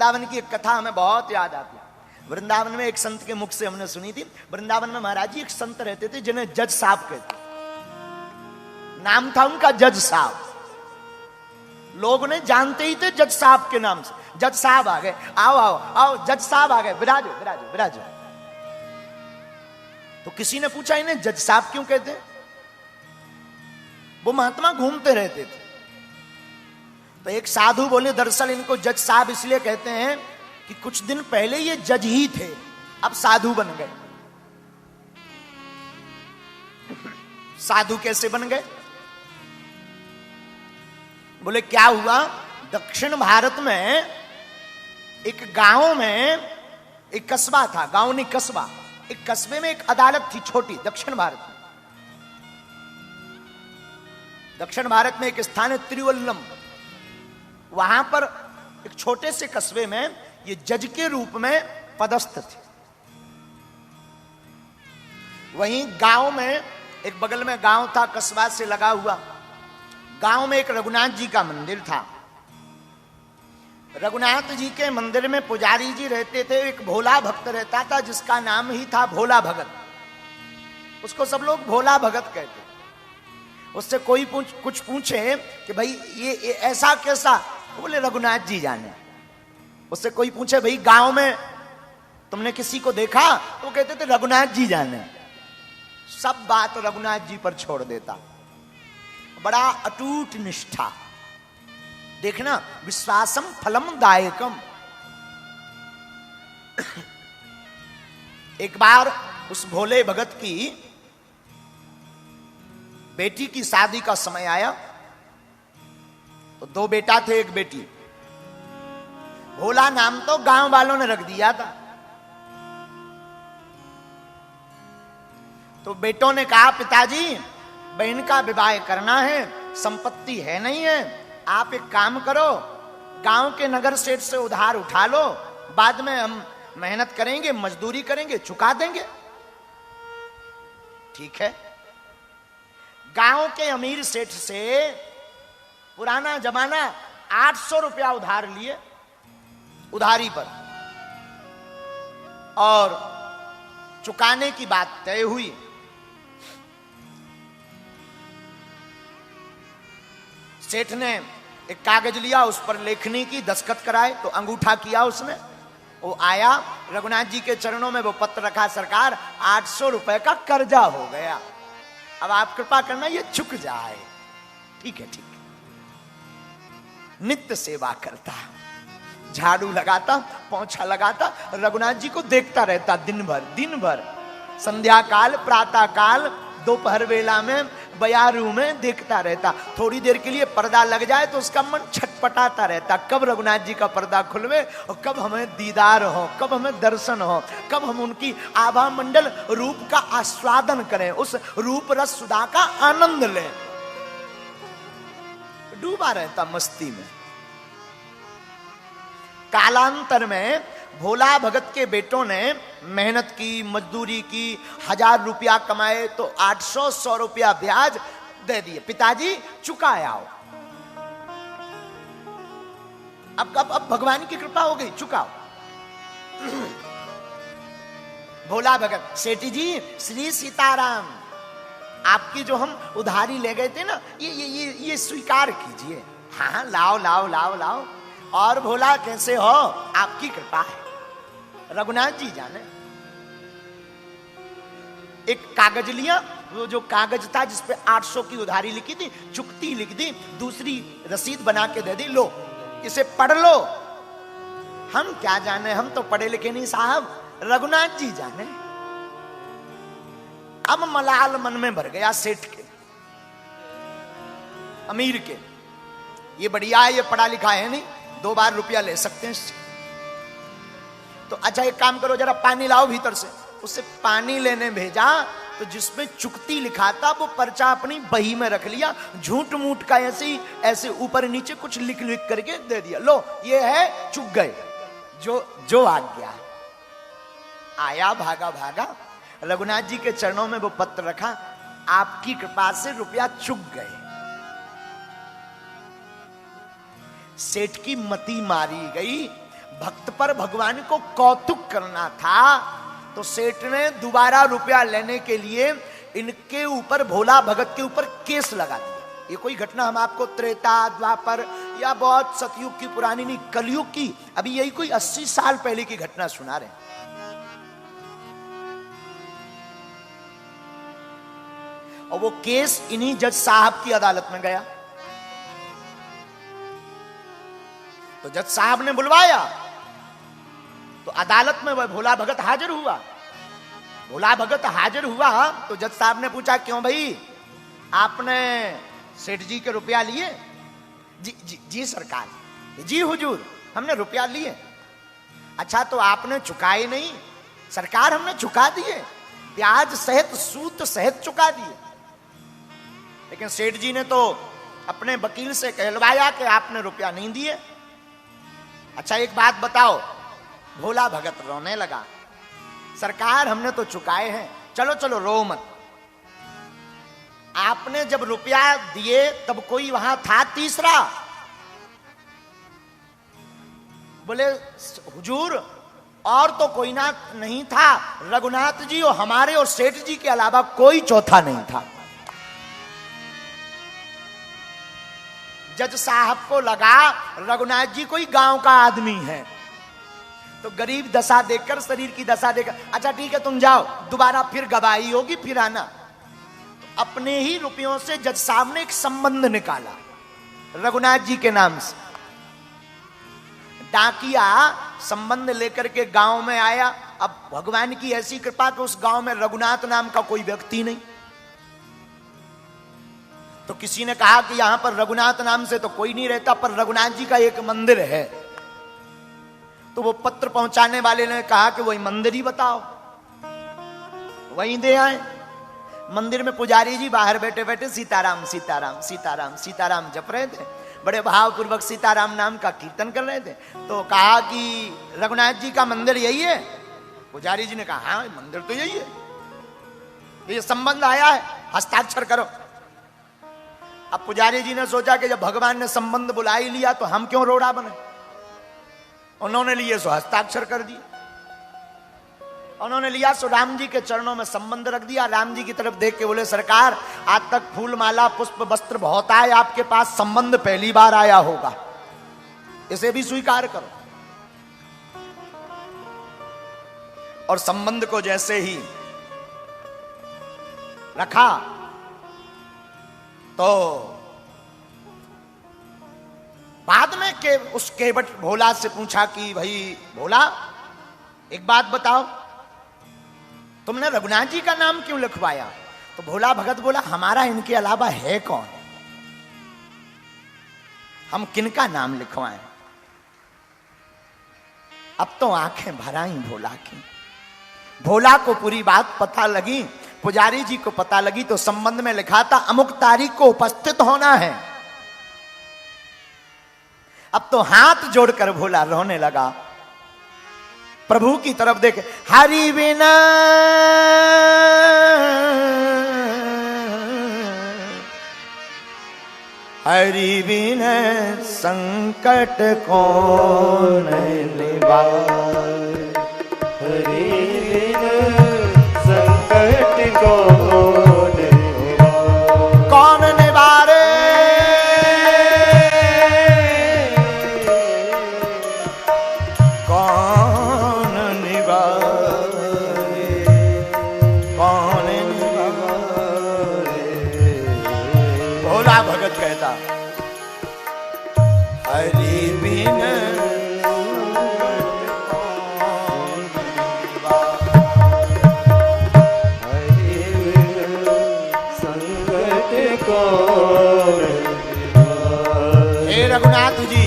वृंदावन की एक कथा हमें बहुत याद आती है। वृंदावन में एक संत के मुख से हमने सुनी थी। वृंदावन में महाराज जी एक संत रहते थे जिन्हें जज साहब कहते, नाम था उनका जज साहब। लोग ने जानते ही थे जज साहब के नाम से। जज साहब आ गए, आओ आओ आओ, जज साहब आ गए, विराजो विराजो विराजो। तो किसी ने पूछा इन्हें जज साहब क्यों कहते? वो महात्मा घूमते रहते थे। तो एक साधु बोले दरअसल इनको जज साहब इसलिए कहते हैं कि कुछ दिन पहले ये जज ही थे, अब साधु बन गए। साधु कैसे बन गए? बोले क्या हुआ, दक्षिण भारत में एक गांव में एक कस्बा था, गांव नहीं कस्बा, एक कस्बे में एक अदालत थी छोटी, दक्षिण भारत में। दक्षिण भारत में एक स्थान है तिरुवल्लम, वहां पर एक छोटे से कस्बे में ये जज के रूप में पदस्थ थे। वहीं गांव में एक बगल में गांव था, कस्बा से लगा हुआ, गांव में एक रघुनाथ जी का मंदिर था। रघुनाथ जी के मंदिर में पुजारी जी रहते थे, एक भोला भक्त रहता था जिसका नाम ही था भोला भगत। उसको सब लोग भोला भगत कहते। उससे कोई कुछ पूछे कि भाई ये ऐसा कैसा, बोले रघुनाथ जी जाने। उससे कोई पूछे भाई गांव में तुमने किसी को देखा, तो कहते थे रघुनाथ जी जाने। सब बात रघुनाथ जी पर छोड़ देता। बड़ा अटूट निष्ठा, देखना, विश्वासम फलम दायकम। एक बार उस भोले भगत की बेटी की शादी का समय आया। तो दो बेटा थे, एक बेटी। भोला नाम तो गांव वालों ने रख दिया था। तो बेटों ने कहा पिताजी बहन का विवाह करना है, संपत्ति है नहीं है, आप एक काम करो, गांव के नगर सेठ से उधार उठा लो, बाद में हम मेहनत करेंगे, मजदूरी करेंगे, चुका देंगे। ठीक है। गांव के अमीर सेठ से पुराना जमाना 800 रुपया उधार लिए, उधारी पर, और चुकाने की बात तय हुई। सेठ ने एक कागज लिया, उस पर लेखनी की, दस्तखत कराए, तो अंगूठा किया उसने। वो आया, रघुनाथ जी के चरणों में वो पत्र रखा, सरकार 800 रुपए का कर्जा हो गया, अब आप कृपा करना ये चुक जाए। ठीक है ठीक है। नित्य सेवा करता, झाड़ू लगाता, पोंछा लगाता, रघुनाथ जी को देखता रहता दिन भर, संध्या काल, प्रातः काल, दोपहर वेला में, बयारू में देखता रहता। थोड़ी देर के लिए पर्दा लग जाए तो उसका मन छटपटाता रहता, कब रघुनाथ जी का पर्दा खुलवे और कब हमें दीदार हो, कब हमें दर्शन हो, कब हम उनकी आभा मंडल रूप का आस्वादन करें, उस रूप रस सुधा का आनंद लें। डूबा रहता मस्ती में। कालांतर में भोला भगत के बेटों ने मेहनत की, मजदूरी की, 1000 रुपया कमाए तो 800 रुपया ब्याज दे दिए। पिताजी चुकाए आओ। अब भगवान की कृपा हो गई, चुकाओ। भोला भगत, सेठी जी श्री सीताराम, आपकी जो हम उधारी ले गए थे ना, ये स्वीकार कीजिए। हाँ लाओ लाओ लाओ लाओ। और भोला कैसे हो, आपकी कृपा है, रघुनाथ जी जाने। एक कागज लिया, वो जो कागज था जिसपे 800 की उधारी लिखी थी, चुकती लिख दी, दूसरी रसीद बना के दे दी, लो इसे पढ़ लो। हम क्या जाने, हम तो पढ़े लिखे नहीं साहब, रघुनाथ जी जाने। अब मलाल मन में भर गया सेठ के, अमीर के, ये बढ़िया है, ये पढ़ा लिखा है नहीं, 2 बार रुपया ले सकते हैं इससे। तो अच्छा एक काम करो, जरा पानी लाओ भीतर से। उससे पानी लेने भेजा तो जिसमें चुकती लिखा था वो पर्चा अपनी बही में रख लिया, झूठ मूठ का ऐसे ऊपर नीचे कुछ लिख लिख करके दे दिया, लो ये है, चुक गए, जो आ गया। आया भागा भागा, रघुनाथ जी के चरणों में वो पत्र रखा, आपकी कृपा से रुपया चुक गए। सेठ की मती मारी गई, भक्त पर भगवान को कौतुक करना था, तो सेठ ने दोबारा रुपया लेने के लिए इनके ऊपर, भोला भगत के ऊपर केस लगा दिया। ये कोई घटना हम आपको त्रेता द्वापर या बहुत सतयुग की पुरानी नहीं, कलयुग की, अभी यही कोई 80 साल पहले की घटना सुना रहे हैं। और वो केस इन्हीं जज साहब की अदालत में गया। तो जज साहब ने बुलवाया, तो अदालत में वह भोला भगत हाजिर हुआ। भोला भगत हाजिर हुआ तो जज साहब ने पूछा, क्यों भाई आपने सेठ जी के रुपया लिए? जी सरकार। जी हुजूर, हमने रुपया लिए। अच्छा, तो आपने चुकाए नहीं? सरकार, हमने चुका दिए, ब्याज सहित सूद सहित चुका दिए। लेकिन सेठ जी ने तो अपने वकील से कहलवाया कि आपने रुपया नहीं दिए। अच्छा, एक बात बताओ। भोला भगत रोने लगा, सरकार हमने तो चुकाए हैं। चलो चलो, रो मत। आपने जब रुपया दिए तब कोई वहां था तीसरा? बोले हुजूर, और तो कोई ना नहीं था, रघुनाथ जी और हमारे और सेठ जी के अलावा कोई चौथा नहीं था। जज साहब को लगा रघुनाथ जी कोई गांव का आदमी है, तो गरीब दशा देखकर, शरीर की दशा देखकर, अच्छा ठीक है तुम जाओ, दोबारा फिर गवाही होगी, फिर आना। तो अपने ही रुपयों से जज साहब ने एक संबंध निकाला रघुनाथ जी के नाम से। डाकिया संबंध लेकर के गांव में आया। अब भगवान की ऐसी कृपा कि उस गांव में रघुनाथ नाम का कोई व्यक्ति नहीं। तो किसी ने कहा कि यहां पर रघुनाथ नाम से तो कोई नहीं रहता, पर रघुनाथ जी का एक मंदिर है। तो वो पत्र पहुंचाने वाले ने कहा कि वही मंदिर ही बताओ, वहीं दे आए। मंदिर में पुजारी जी बाहर बैठे बैठे सीताराम सीताराम सीताराम सीताराम जप रहे थे, बड़े भावपूर्वक सीताराम नाम का कीर्तन कर रहे थे। तो कहा कि रघुनाथ जी का मंदिर यही है? पुजारी जी ने कहा हाँ मंदिर तो यही है, ये संबंध आया है, हस्ताक्षर करो। अब पुजारी जी ने सोचा कि जब भगवान ने संबंध बुला ही लिया तो हम क्यों रोड़ा बने। उन्होंने लिए सो हस्ताक्षर कर दिया। उन्होंने लिया सो राम जी के चरणों में संबंध रख दिया। राम जी की तरफ देख के बोले, सरकार आज तक फूल माला पुष्प वस्त्र बहुत आए, आपके पास संबंध पहली बार आया होगा, इसे भी स्वीकार करो। और संबंध को जैसे ही रखा तो बाद में के उस केवट भोला से पूछा कि भाई भोला एक बात बताओ, तुमने रघुनाथ जी का नाम क्यों लिखवाया? तो भोला भगत बोला, हमारा इनके अलावा है कौन, हम किनका नाम लिखवाएं? अब तो आंखें भर आई भोला की। भोला को पूरी बात पता लगी, पुजारी जी को पता लगी। तो संबंध में लिखा था अमुक तारीख को उपस्थित होना है। अब तो हाथ जोड़कर भोला रोने लगा, प्रभु की तरफ देखे, हरि बिना हरि बिना संकट कौन निवारे, हरि बिना संकट कौन निवारे, कौन निवारे, कौन निवारे, कौन निवारे। भोला भगत कहता, हरि बिन हे रघुनाथ जी,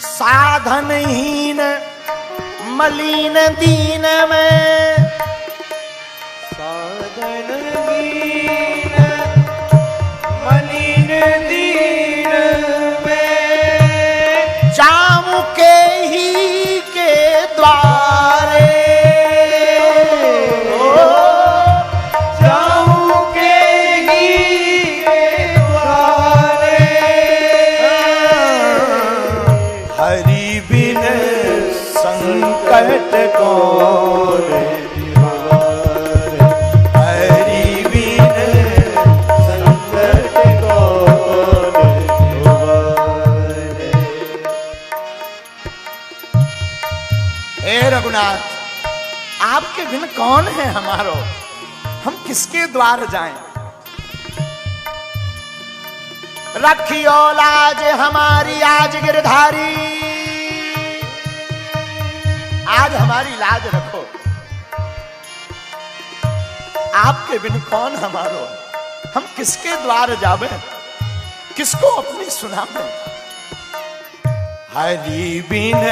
साधनहीन मलिन दीन में, साधनहीन मलिन दीन में, जाऊं के ही के द्वारे, हरि कौन निवारे, हरि बिन संकट कौन निवारे। हे रघुनाथ, आपके बिन कौन है हमारो, हम किसके द्वार जाएं। रखियो लाज हमारी आज गिरधारी, आज हमारी लाज रखो। आपके बिन कौन हमारो, हम किसके द्वार जावे, किसको अपनी सुनावे। हरि बिन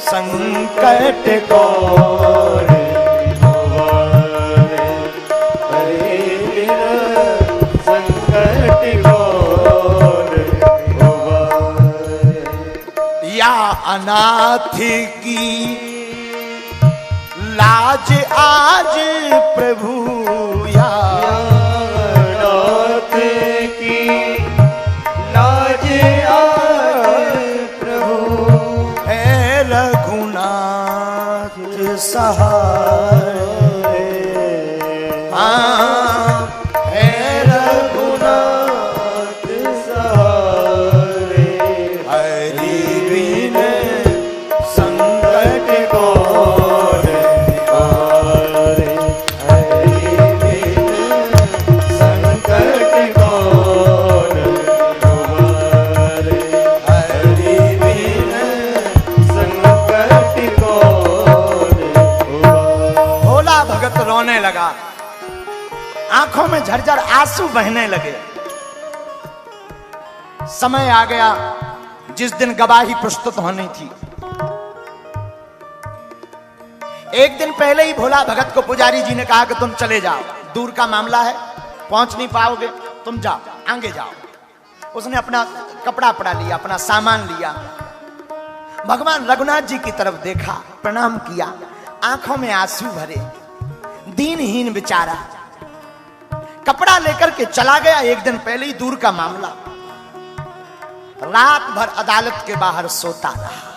संकट कौन निवारे, हरि बिन संकट कौन निवारे। या अनाथ की लाज आज प्रभु, या नाथ की लाज आज प्रभु, है रघुनाथ सहाय। हाँ, है रघुनाथ सहारे, हरि बिन संकट कौन निवारे, हरि बिन संकट कौन निवारे, हरि बिन संकट कौन निवारे। भोला भगत रोने लगा, आंखों में झरझर आंसू बहने लगे। समय आ गया जिस दिन गवाही प्रस्तुत होनी थी। एक दिन पहले ही भोला भगत को पुजारी जी ने कहा कि तुम चले जाओ, दूर का मामला है, पहुंच नहीं पाओगे, तुम जाओ, आगे जाओ। उसने अपना कपड़ा पड़ा लिया, अपना सामान लिया, भगवान रघुनाथ जी की तरफ देखा, प्रणाम किया, आंखों में आंसू भरे, दीनहीन बेचारा कपड़ा लेकर के चला गया। एक दिन पहले ही दूर का मामला, रात भर अदालत के बाहर सोता रहा।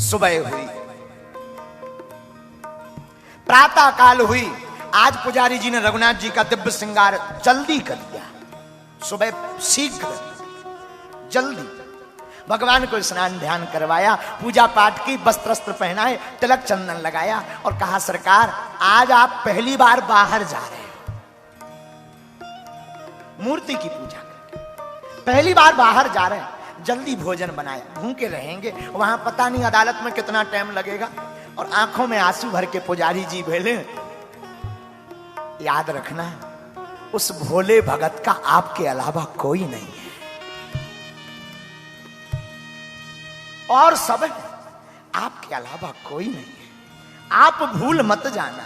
सुबह हुई, प्रातः काल हुई। आज पुजारी जी ने रघुनाथ जी का दिव्य श्रृंगार जल्दी कर दिया, सुबह शीघ्र जल्दी भगवान को स्नान ध्यान करवाया, पूजा पाठ की, वस्त्र पहनाए, तिलक चंदन लगाया और कहा सरकार आज आप पहली बार बाहर जा रहे हो, मूर्ति की पूजा करके पहली बार बाहर जा रहे हैं, जल्दी भोजन बनाया, भूखे रहेंगे, वहां पता नहीं अदालत में कितना टाइम लगेगा। और आंखों में आंसू भर के पुजारी जी बोले याद रखना उस भोले भगत का आपके अलावा कोई नहीं है, और सब है, आपके अलावा कोई नहीं है, आप भूल मत जाना।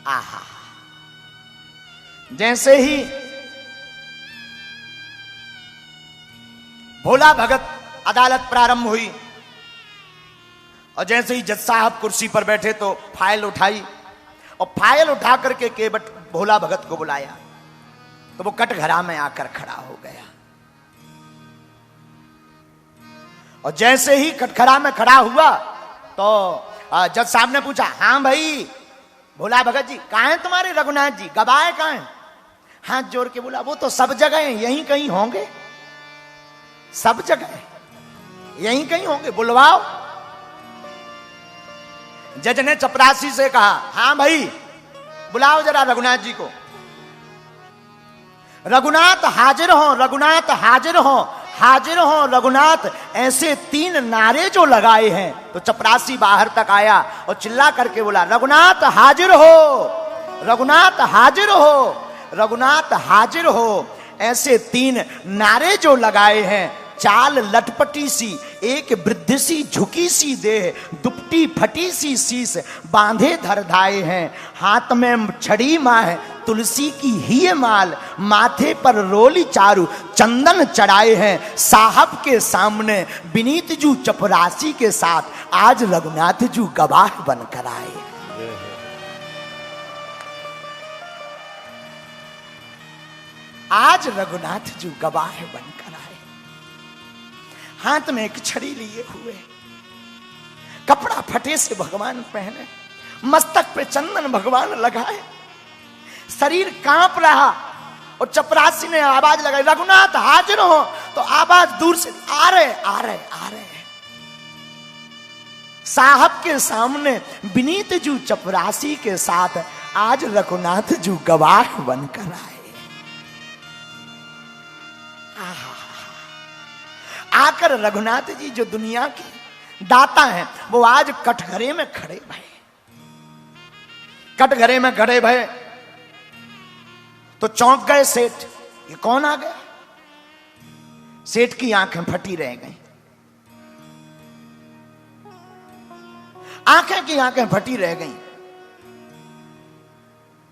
आहा, जैसे ही भोला भगत अदालत प्रारंभ हुई और जैसे ही जज साहब कुर्सी पर बैठे तो फाइल उठाई और फाइल उठा करके केवट भोला भगत को बुलाया तो वो कटघरा में आकर खड़ा हो गया। और जैसे ही कटघरा में खड़ा हुआ तो जज साहब ने पूछा, हाँ भाई भोला भगत जी कहाँ हैं तुम्हारे रघुनाथ जी, गवाह कहाँ हैं? हाथ जोड़ के बोला वो तो सब जगह हैं, यहीं कहीं होंगे, सब जगह यहीं कहीं होंगे, बुलवाओ। जज ने चपरासी से कहा, हाँ भाई बुलाओ जरा रघुनाथ जी को। रघुनाथ हाजिर हो, रघुनाथ हाजिर हो, हाजिर हो रघुनाथ, ऐसे 3 नारे जो लगाए हैं। तो चपरासी बाहर तक आया और चिल्ला करके बोला, रघुनाथ हाजिर हो, रघुनाथ हाजिर हो, रघुनाथ हाजिर हो, ऐसे 3 नारे जो लगाए हैं। चाल लटपटी सी, एक वृद्ध सी झुकी सी देह, दुपटी फटी सी शीस, बांधे धर धाए हैं, हाथ में छड़ी माह तुलसी की ही माल, माथे पर रोली चारू चंदन चढ़ाए हैं। साहब के सामने विनीत जू चपरासी के साथ आज रघुनाथ जू गवाह बनकर आए। आज रघुनाथ जू गवाह बनकर आए। हाथ में एक छड़ी लिए हुए, कपड़ा फटे से भगवान पहने, मस्तक पे चंदन भगवान लगाए, शरीर कांप रहा। और चपरासी ने आवाज लगाई, रघुनाथ हाजिर हो। तो आवाज दूर से, आ रहे आ रहे आ रहे। साहब के सामने विनीत जू चपरासी के साथ आज रघुनाथ जू गवाह बनकर आए। आकर रघुनाथ जी जो दुनिया के दाता हैं, वो आज कटघरे में खड़े भये। कटघरे में खड़े भये तो चौंक गए सेठ, ये कौन आ गया? सेठ की आंखें फटी रह गई, आंखें फटी रह गई।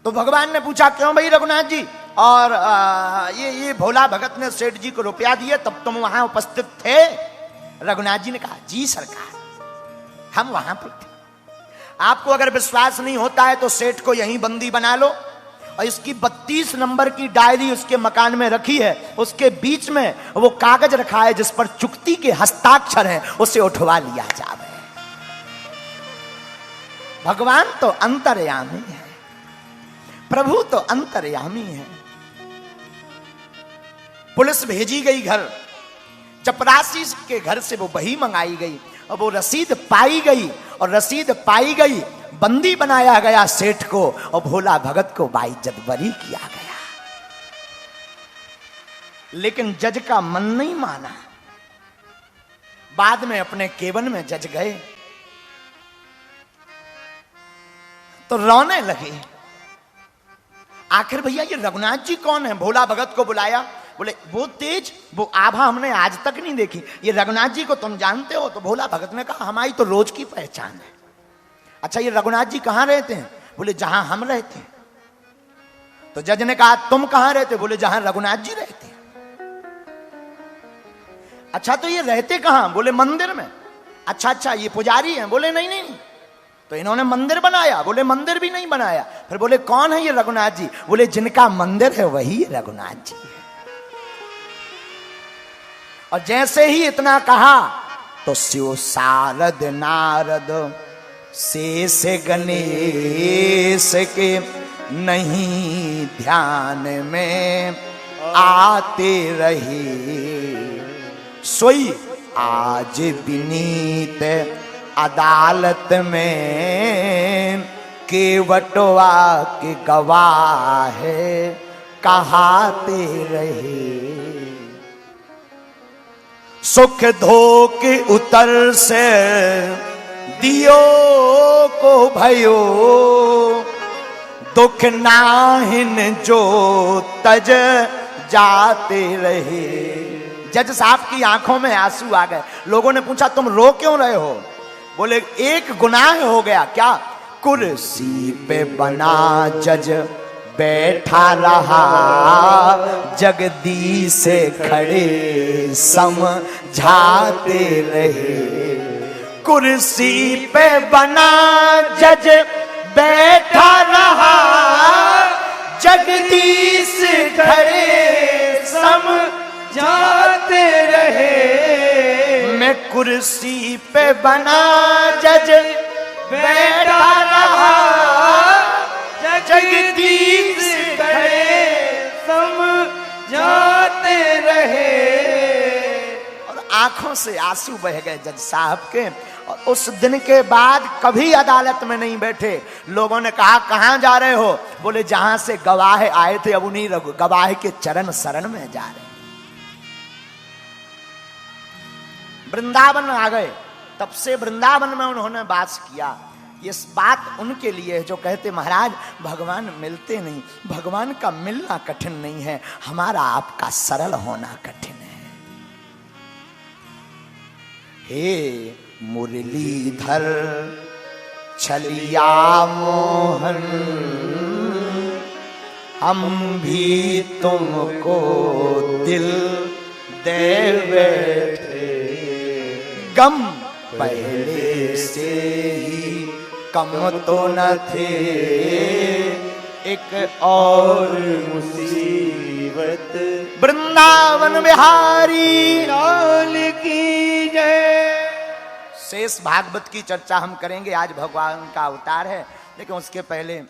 तो भगवान ने पूछा, क्यों भाई रघुनाथ जी? और ये भोला भगत ने सेठ जी को रुपया दिए, तब तुम वहां उपस्थित थे? रघुनाथ जी ने कहा, जी सरकार, हम वहां पर थे। आपको अगर विश्वास नहीं होता है तो सेठ को यहीं बंदी बना लो, और इसकी 32 नंबर की डायरी उसके मकान में रखी है, उसके बीच में वो कागज रखा है जिस पर चुक्ति के हस्ताक्षर हैं, उसे उठवा लिया जाए। भगवान तो अंतर्यामी है, प्रभु तो अंतर्यामी है। पुलिस भेजी गई घर, चपरासी के घर से वो बही मंगाई गई, और वो रसीद पाई गई, और रसीद पाई गई, बंदी बनाया गया सेठ को, और भोला भगत को बाइज्जत बरी किया गया। लेकिन जज का मन नहीं माना। बाद में अपने केबिन में जज गए तो रोने लगे। आखिर भैया ये रघुनाथ जी कौन है? भोला भगत को बुलाया, बोले वो तेज, वो आभा हमने आज तक नहीं देखी, ये रघुनाथ जी को तुम जानते हो? तो भोला भगत ने कहा, हमारी तो रोज की पहचान है। अच्छा ये रघुनाथ जी कहां रहते हैं? बोले जहां हम रहते हैं। तो जज ने कहा, तुम कहां रहते? बोले जहां रघुनाथ जी रहते हैं। अच्छा तो ये रहते कहां? बोले मंदिर में। अच्छा ये पुजारी हैं? बोले नहीं। तो इन्होंने मंदिर बनाया? बोले मंदिर भी नहीं बनाया। फिर बोले कौन है ये रघुनाथ जी? बोले जिनका मंदिर है वही रघुनाथ जी है। और जैसे ही इतना कहा तो शिव शारद नारद शेष गणेश के नहीं ध्यान में आते रहे। सोई आज विनीत अदालत में केवटवा के गवाह कहाते रहे। सुख धोख उतर से दियो को भयो, दुख नाहिन जो तज जाते रहे। जज साहब की आंखों में आंसू आ गए। लोगों ने पूछा, तुम रो क्यों रहे हो? बोले एक गुनाह हो गया। क्या? कुर्सी पे बना जज बैठा रहा, जगदीश से खड़े समझाते रहे। कुर्सी पे बना जज बैठा रहा, जगदीश खड़े समझाते रहे। मैं कुर्सी पे बना जज बैठा रहा, जगदीश खड़े समझाते रहे। और आंखों से आंसू बह गए जज साहब के। और उस दिन के बाद कभी अदालत में नहीं बैठे। लोगों ने कहा, कहां जा रहे हो? बोले जहां से गवाह आए थे, अब उन्हीं गवाह के चरण शरण में जा रहे। वृंदावन आ गए, तब से वृंदावन में उन्होंने वास किया। ये बात उनके लिए है जो कहते, महाराज भगवान मिलते नहीं। भगवान का मिलना कठिन नहीं है, हमारा आपका सरल होना कठिन है। हे मुरलीधर छलिया मोहन, हम भी तुमको दिल दे बैठे। गम पहले से ही कम तो न थे, एक और मुसीबत। वृंदावन बिहारी लाल की शेष भागवत की चर्चा हम करेंगे। आज भगवान का अवतार है, लेकिन उसके पहले